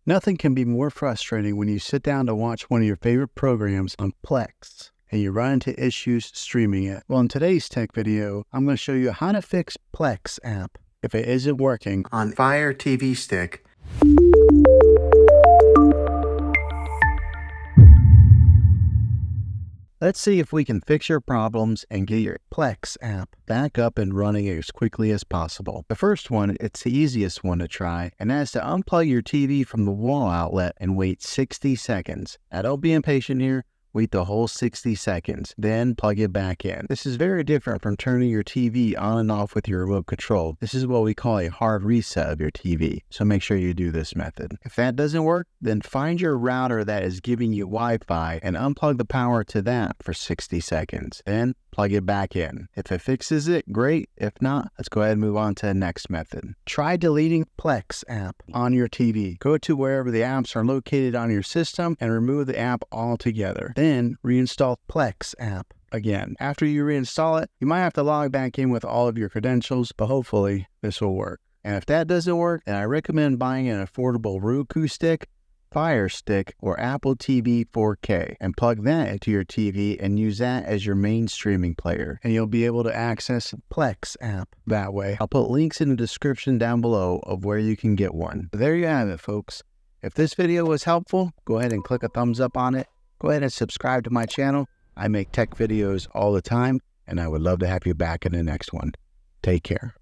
Nothing can be more frustrating when you sit down to watch one of your favorite programs on Plex and you run into issues streaming it. Well, in today's tech video, I'm going to show you how to fix Plex App if it isn't working on Fire TV Stick. Let's see if we can fix your problems and get your Plex app back up and running as quickly as possible. The first one, it's the easiest one to try, and that's to unplug your TV from the wall outlet and wait 60 seconds. Now don't be impatient here. Wait the whole 60 seconds, then plug it back in. This is very different from turning your TV on and off with your remote control. This is what we call a hard reset of your TV, so make sure you do this method. If that doesn't work, then find your router that is giving you Wi-Fi and unplug the power to that for 60 seconds. Then plug it back in. If it fixes it, great. If not, let's go ahead and move on to the next method. Try deleting Plex app on your TV. Go to wherever the apps are located on your system and remove the app altogether. Then reinstall Plex app again. After you reinstall it, you might have to log back in with all of your credentials, but hopefully this will work. And if that doesn't work, then I recommend buying an affordable Roku stick, Fire Stick, or Apple TV 4K and plug that into your TV and use that as your main streaming player. And you'll be able to access Plex app that way. I'll put links in the description down below of where you can get one. There you have it, folks. If this video was helpful, go ahead and click a thumbs up on it. Go ahead and subscribe to my channel. I make tech videos all the time, and I would love to have you back in the next one. Take care.